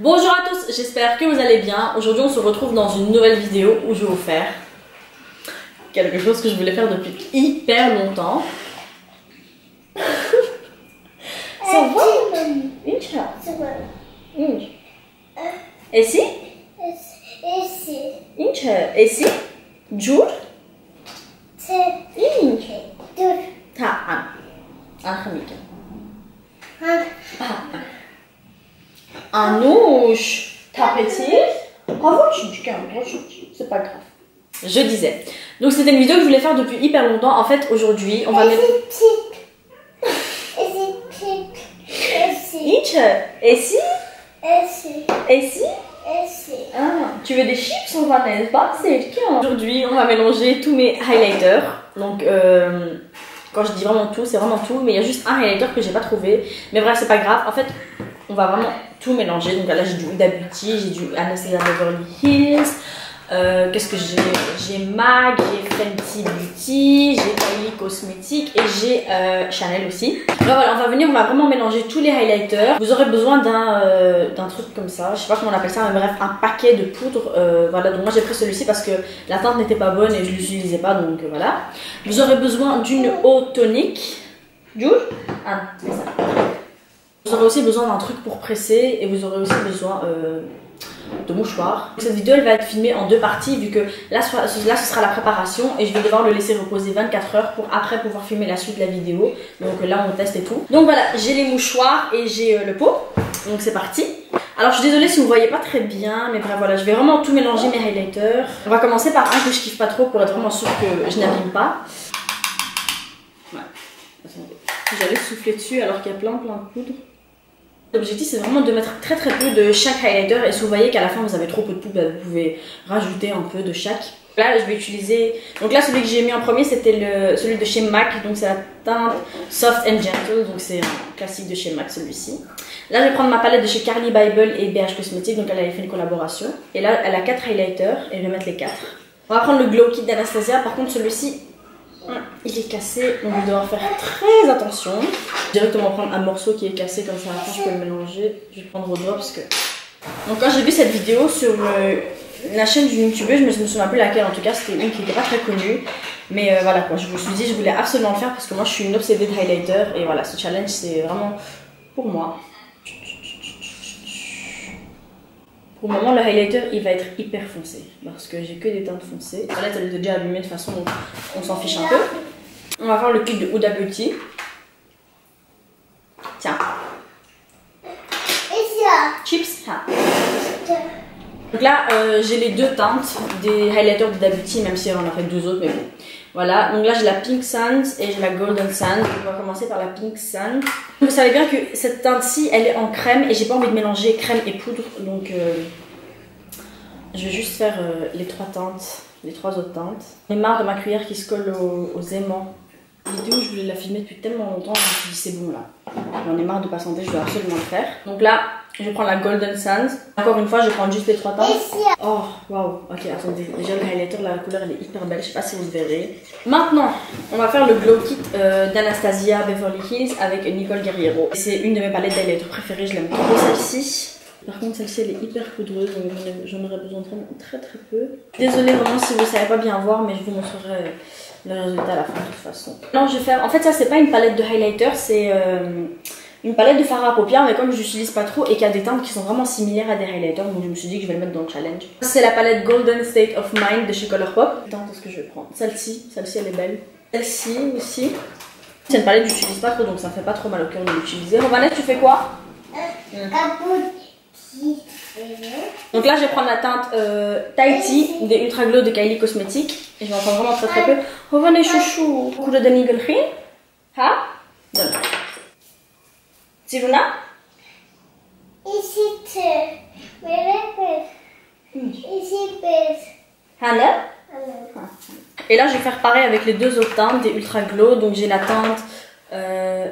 Bonjour à tous, j'espère que vous allez bien. Aujourd'hui on se retrouve dans une nouvelle vidéo où je vais vous faire quelque chose que je voulais faire depuis hyper longtemps. Ça va? Esse? Esse? Jur? Anouche, tapeti, c'est pas grave. Je disais. Donc c'était une vidéo que je voulais faire depuis hyper longtemps. En fait aujourd'hui on va mettre. Esse? Ah, tu veux des chips ou Vanessa? Bah c'est tiens. Aujourd'hui on va mélanger tous mes highlighters. Donc quand je dis vraiment tout, c'est vraiment tout. Mais il y a juste un highlighter que j'ai pas trouvé. Mais bref c'est pas grave. En fait on va vraiment tout mélanger. Donc là j'ai du Huda Beauty, j'ai du Anastasia Beverly Hills. Qu'est-ce que j'ai MAC, j'ai Fenty Beauty, j'ai Kylie Cosmetics et j'ai Chanel aussi. Alors voilà, on va vraiment mélanger tous les highlighters. Vous aurez besoin d'un truc comme ça, je sais pas comment on appelle ça, mais bref, un paquet de poudre. Voilà, donc moi j'ai pris celui-ci parce que la teinte n'était pas bonne et je l'utilisais pas, donc voilà. Vous aurez besoin d'une eau tonique. Jules? Ah, c'est ça. Vous aurez aussi besoin d'un truc pour presser et vous aurez aussi besoin de mouchoirs. Cette vidéo elle va être filmée en deux parties vu que là ce sera la préparation et je vais devoir le laisser reposer 24 heures pour après pouvoir filmer la suite de la vidéo. Donc là on teste et tout. Donc voilà, j'ai les mouchoirs et j'ai le pot. Donc c'est parti. Alors je suis désolée si vous voyez pas très bien, mais bref voilà, je vais vraiment tout mélanger mes highlighters. On va commencer par un que je kiffe pas trop pour être vraiment sûre que je n'abîme pas. Ouais. J'allais souffler dessus alors qu'il y a plein de poudre. L'objectif c'est vraiment de mettre très peu de chaque highlighter et si vous voyez qu'à la fin vous avez trop peu de poudre, vous pouvez rajouter un peu de chaque. Là je vais utiliser, donc là celui que j'ai mis en premier c'était celui de chez MAC, donc c'est la teinte Soft and Gentle, donc c'est un classique de chez MAC celui-ci. Là je vais prendre ma palette de chez Carly Bible et BH Cosmetics, donc elle avait fait une collaboration. Et là elle a 4 highlighters et je vais mettre les 4. On va prendre le Glow Kit d'Anastasia, par contre celui-ci il est cassé, donc je vais devoir faire très attention. Directement prendre un morceau qui est cassé comme ça, après je peux le mélanger. Je vais prendre au doigt parce que... Donc quand j'ai vu cette vidéo sur la chaîne d'une youtubeuse, je me souviens plus laquelle en tout cas, c'était une qui n'était pas très connue. Mais voilà quoi, je me suis dit je voulais absolument le faire parce que moi je suis une obsédée de highlighter. Et voilà, ce challenge c'est vraiment pour moi. Pour le moment le highlighter il va être hyper foncé parce que j'ai que des teintes foncées. La palette elle est déjà allumée de toute façon donc on s'en fiche un peu. On va faire le kit de Huda Beauty. Tiens. Chips. Ah. Donc là j'ai les deux teintes des highlighters d'Huda Beauty, même si on en a fait deux autres mais bon. Voilà, donc là j'ai la Pink Sand et j'ai la Golden Sand. On va commencer par la Pink Sand. Vous savez bien que cette teinte-ci elle est en crème et j'ai pas envie de mélanger crème et poudre. Donc je vais juste faire les trois teintes, les trois autres teintes. J'en ai marre de ma cuillère qui se colle aux aimants. La vidéo je voulais la filmer depuis tellement longtemps, je me suis dit c'est bon là. J'en ai marre de patienter, je dois absolument le faire. Donc là je vais prendre la Golden Sand. Encore une fois je vais prendre juste les trois teintes. Oh waouh, ok attendez, déjà le highlighter la couleur elle est hyper belle, je sais pas si vous le verrez. Maintenant on va faire le Glow Kit d'Anastasia Beverly Hills avec Nicole Guerriero. C'est une de mes palettes d'highlighter préférées, je l'aime trop celle-ci. Par contre celle-ci elle est hyper poudreuse, donc j'en aurais besoin très peu. Désolée vraiment si vous savez pas bien voir, mais je vous montrerai le résultat à la fin de toute façon. Non je vais faire, en fait ça c'est pas une palette de highlighter, c'est une palette de fard à paupières, mais comme je l'utilise pas trop et qu'il y a des teintes qui sont vraiment similaires à des highlighters, donc je me suis dit que je vais le mettre dans le challenge. C'est la palette Golden State of Mind de chez Colourpop. Attends, qu'est-ce que je vais prendre? Celle-ci elle est belle. Celle-ci aussi. C'est une palette que j'utilise pas trop, donc ça me fait pas trop mal au cœur de l'utiliser. Vanessa, tu fais quoi? Donc là je vais prendre la teinte Tahiti des Ultra Glow de Kylie Cosmetics et je vais en prendre vraiment très peu. Revenez chouchou, coup de Nigelrin. Ha? Donne. Siruna? Hanna? Et là je vais faire pareil avec les deux autres teintes des Ultra Glow. Donc j'ai la teinte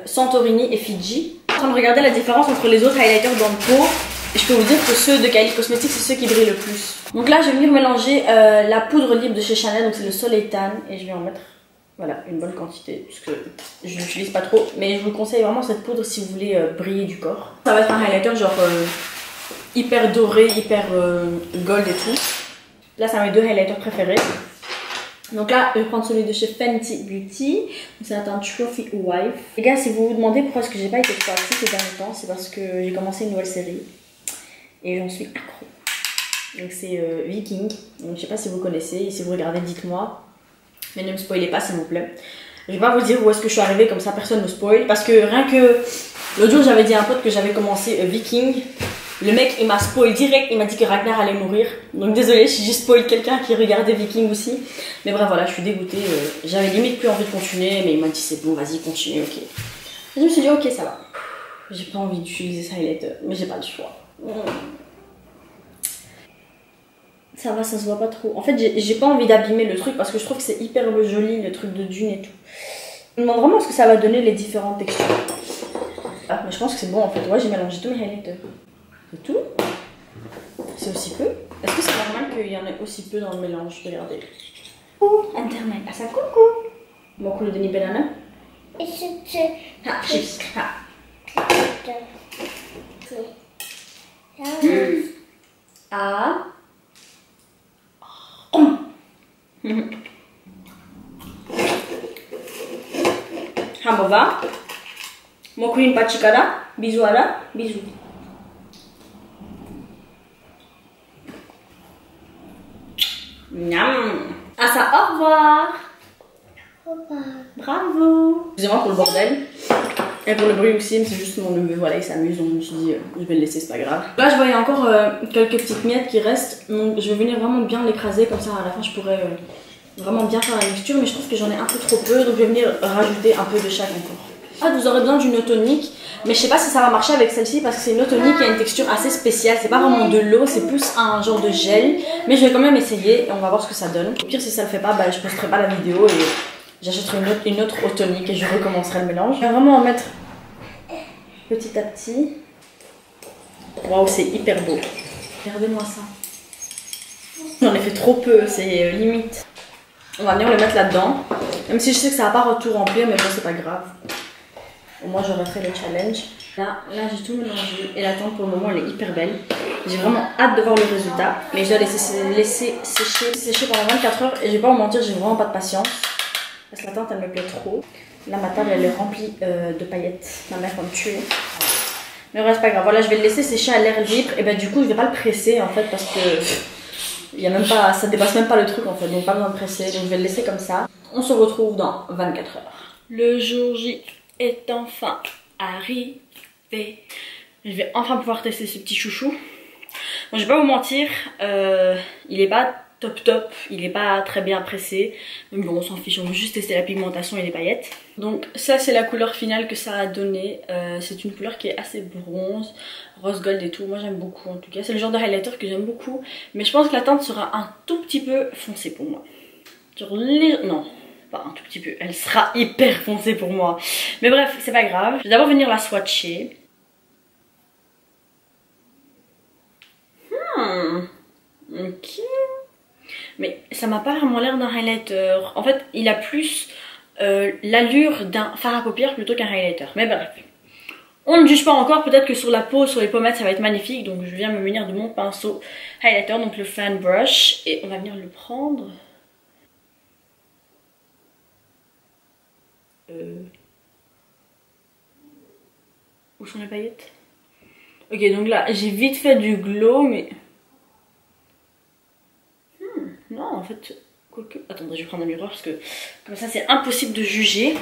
Santorini et Fiji. Je suis en train de regarder la différence entre les autres highlighters dans le pot. Et je peux vous dire que ceux de Kylie Cosmetics c'est ceux qui brillent le plus. Donc là je vais venir mélanger la poudre libre de chez Chanel, donc c'est le Soleil Tan, et je vais en mettre voilà une bonne quantité parce que je l'utilise pas trop, mais je vous conseille vraiment cette poudre si vous voulez briller du corps. Ça va être un highlighter genre hyper doré, hyper gold et tout. Là, c'est mes 2 highlighters préférés. Donc là, je vais prendre celui de chez Fenty Beauty. C'est un Trophy Wife. Les gars, si vous vous demandez pourquoi est-ce que j'ai pas été trop active ces derniers temps, c'est parce que j'ai commencé une nouvelle série. Et j'en suis accro. Donc c'est Viking. Donc je sais pas si vous connaissez. Et si vous regardez, dites-moi. Mais ne me spoilez pas, s'il vous plaît. Je vais pas vous dire où est-ce que je suis arrivée, comme ça personne ne spoil. Parce que rien que l'autre jour, j'avais dit à un pote que j'avais commencé Viking. Le mec, il m'a spoil direct, il m'a dit que Ragnar allait mourir. Donc désolé, j'ai spoil quelqu'un qui regardait Viking aussi. Mais bref, voilà, je suis dégoûtée. J'avais limite plus envie de continuer, mais il m'a dit c'est bon, vas-y, continue, ok. Et je me suis dit, ok, ça va. J'ai pas envie d'utiliser ce highlighter, mais j'ai pas le choix. Ça va, ça se voit pas trop. En fait, j'ai pas envie d'abîmer le truc parce que je trouve que c'est hyper joli, le truc de dune et tout. Je me demande vraiment ce que ça va donner les différentes textures. Ah, mais je pense que c'est bon en fait. Ouais, j'ai mélangé tous mes highlighters. C'est tout? C'est aussi peu? Est-ce que c'est normal qu'il y en ait aussi peu dans le mélange? Regardez. Oh, Internet. Ah, ça coucou! Mon coulo de banana. Et c'est Ah, chips. Ah. Ah. Hamova. Mon coulo pachikara. Bisous à la. Bisous. Miam. Ah ça, au revoir. Au revoir. Bravo. Excusez-moi pour le bordel. Et pour le bruit aussi, mais c'est juste mon neveu, voilà, il s'amuse, donc je me suis dit, je vais le laisser, c'est pas grave. Là, je voyais encore quelques petites miettes qui restent, donc je vais venir vraiment bien l'écraser, comme ça à la fin je pourrais vraiment bien faire la mixture, mais je trouve que j'en ai un peu trop peu, donc je vais venir rajouter un peu de chaque encore. Ah, vous aurez besoin d'une eau tonique, mais je sais pas si ça va marcher avec celle-ci parce que c'est une eau tonique qui a une texture assez spéciale, c'est pas vraiment de l'eau, c'est plus un genre de gel, mais je vais quand même essayer et on va voir ce que ça donne. Au pire, si ça le fait pas, bah, je posterai pas la vidéo et j'achèterai une autre eau tonique et je recommencerai le mélange. Je vais vraiment en mettre petit à petit. Waouh, c'est hyper beau. Regardez-moi ça. J'en ai fait trop peu, c'est limite. On va venir le mettre là-dedans. Même si je sais que ça va pas tout remplir, mais bon, c'est pas grave. Au moins, j'aurais fait le challenge. Là j'ai tout mélangé. Et la teinte, pour le moment, elle est hyper belle. J'ai vraiment hâte de voir le résultat. Mais je dois laisser sécher pendant 24 heures. Et je vais pas vous mentir, j'ai vraiment pas de patience. Parce que la teinte, elle me plaît trop. Là, ma table, elle est remplie de paillettes. Ma mère va me tuer. Mais ouais, c'est pas grave. Voilà, je vais le laisser sécher à l'air libre. Et bah, du coup, je vais pas le presser en fait. Parce que il y a même pas, ça dépasse même pas le truc en fait. Donc, pas besoin de presser. Donc, je vais le laisser comme ça. On se retrouve dans 24 heures. Le jour J est enfin arrivé. Je vais enfin pouvoir tester ce petit chouchou. Bon, je vais pas vous mentir. Il est pas top, il est pas très bien pressé, mais bon on s'en fiche, on veut juste tester la pigmentation et les paillettes. Donc ça c'est la couleur finale que ça a donné, c'est une couleur qui est assez bronze, rose gold et tout, moi j'aime beaucoup en tout cas, c'est le genre de highlighter que j'aime beaucoup, mais je pense que la teinte sera un tout petit peu foncée pour moi. Genre non, pas un tout petit peu, elle sera hyper foncée pour moi, mais bref c'est pas grave. Je vais d'abord venir la swatcher. Ok. Mais ça m'a pas vraiment l'air d'un highlighter. En fait, il a plus l'allure d'un fard à paupières plutôt qu'un highlighter. Mais bref. On ne juge pas encore. Peut-être que sur la peau, sur les pommettes, ça va être magnifique. Donc je viens me munir de mon pinceau highlighter, donc le fan brush. Et on va venir le prendre. Où sont les paillettes? Ok, donc là, j'ai vite fait du glow, mais... Non, en fait, quoique... Attendez, je vais prendre un miroir parce que comme ça, c'est impossible de juger.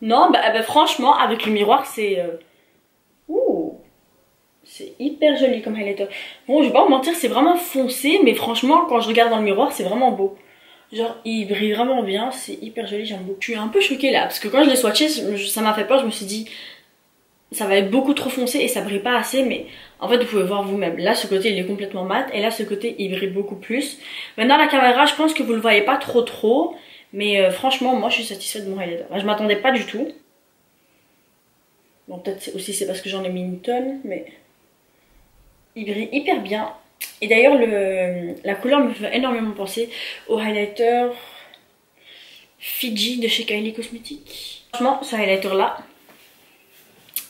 Non, bah franchement, avec le miroir, c'est... Ouh, c'est hyper joli comme highlighter. Bon, je vais pas vous mentir, c'est vraiment foncé, mais franchement, quand je regarde dans le miroir, c'est vraiment beau. Genre, il brille vraiment bien, c'est hyper joli, j'aime beaucoup. Je suis un peu choquée là, parce que quand je l'ai swatché, ça m'a fait peur, je me suis dit... Ça va être beaucoup trop foncé et ça brille pas assez, mais en fait vous pouvez voir vous-même. Là ce côté il est complètement mat et là ce côté il brille beaucoup plus. Maintenant la caméra je pense que vous le voyez pas trop, mais franchement moi je suis satisfaite de mon highlighter. Je m'attendais pas du tout. Bon peut-être aussi c'est parce que j'en ai mis une tonne, mais il brille hyper bien. Et d'ailleurs la couleur me fait énormément penser au highlighter Fiji de chez Kylie Cosmetics. Franchement ce highlighter là,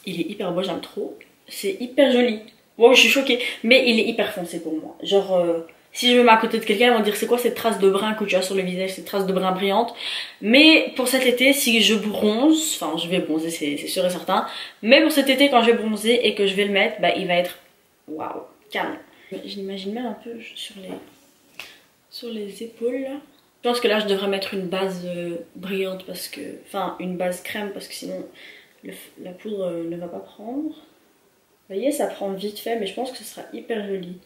il est hyper beau, j'aime trop. C'est hyper joli. Wow, je suis choquée. Mais il est hyper foncé pour moi. Genre, si je me mets à côté de quelqu'un, ils vont dire c'est quoi cette trace de brun que tu as sur le visage, cette trace de brun brillante. Mais pour cet été, si je bronze, enfin je vais bronzer, c'est sûr et certain. Mais pour cet été, quand je vais bronzer et que je vais le mettre, bah il va être waouh, calme. Je l'imagine même un peu sur les épaules là. Je pense que là je devrais mettre une base brillante parce que, enfin une base crème parce que sinon la poudre ne va pas prendre. Vous voyez, ça prend vite fait, mais je pense que ce sera hyper joli.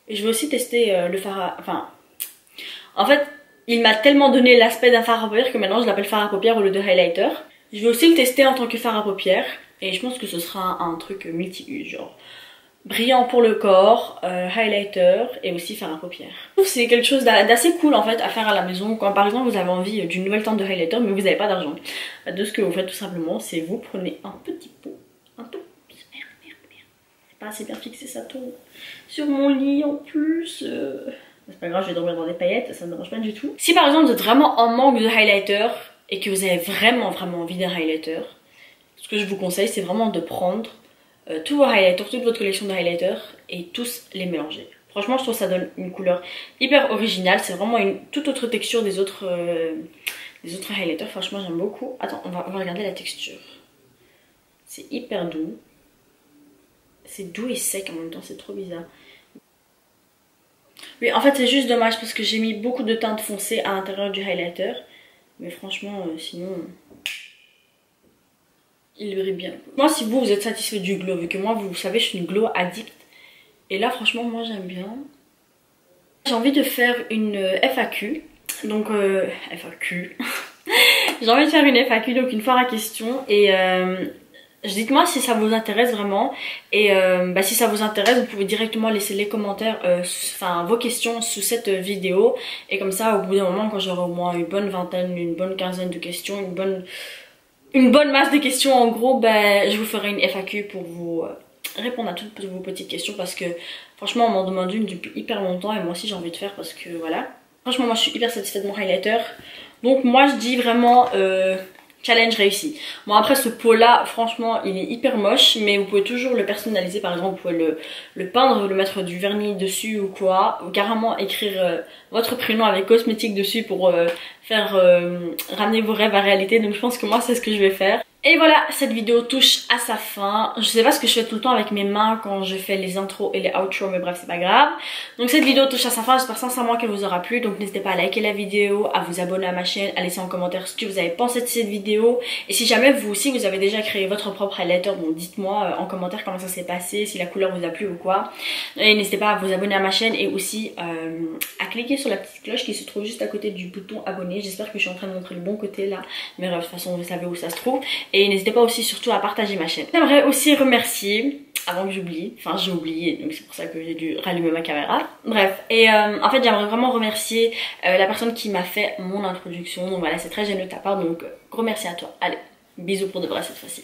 Et je vais aussi tester le fard à... Enfin, en fait, il m'a tellement donné l'aspect d'un fard à paupières que maintenant je l'appelle fard à paupières au lieu de highlighter. Je vais aussi le tester en tant que fard à paupières. Et je pense que ce sera un truc multi-use, genre brillant pour le corps, highlighter et aussi fard à paupières. C'est quelque chose d'assez cool en fait à faire à la maison quand par exemple vous avez envie d'une nouvelle teinte de highlighter mais vous n'avez pas d'argent. De ce que vous faites tout simplement, c'est vous prenez un petit pot, un tout. C'est pas assez bien fixé, ça tombe sur mon lit en plus. C'est pas grave, je vais dormir dans des paillettes, ça me dérange pas du tout. Si par exemple vous êtes vraiment en manque de highlighter et que vous avez vraiment envie d'un highlighter, ce que je vous conseille c'est vraiment de prendre tous vos highlighters, toute votre collection de highlighters et tous les mélanger. Franchement je trouve que ça donne une couleur hyper originale, c'est vraiment une toute autre texture des autres highlighters, franchement j'aime beaucoup. Attends, on va regarder la texture. C'est hyper doux. C'est doux et sec en même temps, c'est trop bizarre. Oui, en fait c'est juste dommage parce que j'ai mis beaucoup de teintes foncées à l'intérieur du highlighter. Mais franchement, sinon, il brille bien. Moi, si vous êtes satisfait du glow, vu que moi, vous savez, je suis une glow addict. Et là, franchement, moi j'aime bien. J'ai envie de faire une FAQ. Donc, FAQ. J'ai envie de faire une FAQ, donc une foire à questions. Et dites-moi si ça vous intéresse vraiment. Et si ça vous intéresse, vous pouvez directement laisser les commentaires, enfin vos questions sous cette vidéo. Et comme ça, au bout d'un moment, quand j'aurai au moins une bonne vingtaine, une bonne quinzaine de questions, une bonne masse de questions en gros, je vous ferai une FAQ pour vous répondre à toutes vos petites questions. Parce que franchement, on m'en demande une depuis hyper longtemps et moi aussi j'ai envie de faire parce que voilà. Franchement, moi je suis hyper satisfaite de mon highlighter. Donc moi je dis vraiment challenge réussi. Bon après ce pot là franchement il est hyper moche mais vous pouvez toujours le personnaliser, par exemple vous pouvez le peindre, le mettre du vernis dessus ou quoi, ou carrément écrire votre prénom avec cosmétique dessus pour faire ramener vos rêves à réalité. Donc je pense que moi c'est ce que je vais faire. Et voilà, cette vidéo touche à sa fin. Je sais pas ce que je fais tout le temps avec mes mains quand je fais les intros et les outros, mais bref c'est pas grave. Donc cette vidéo touche à sa fin, j'espère sincèrement qu'elle vous aura plu. Donc n'hésitez pas à liker la vidéo, à vous abonner à ma chaîne, à laisser en commentaire ce que vous avez pensé de cette vidéo. Et si jamais vous aussi vous avez déjà créé votre propre highlighter, bon dites-moi en commentaire comment ça s'est passé, si la couleur vous a plu ou quoi. Et n'hésitez pas à vous abonner à ma chaîne et aussi à cliquer sur la petite cloche qui se trouve juste à côté du bouton abonner. J'espère que je suis en train de montrer le bon côté là, mais bref, de toute façon vous savez où ça se trouve. Et n'hésitez pas aussi surtout à partager ma chaîne. J'aimerais aussi remercier, avant que j'oublie, enfin j'ai oublié donc c'est pour ça que j'ai dû rallumer ma caméra. Bref, et en fait j'aimerais vraiment remercier la personne qui m'a fait mon introduction. Donc voilà, c'est très généreux de ta part, donc gros merci à toi. Allez, bisous pour de vrai cette fois-ci.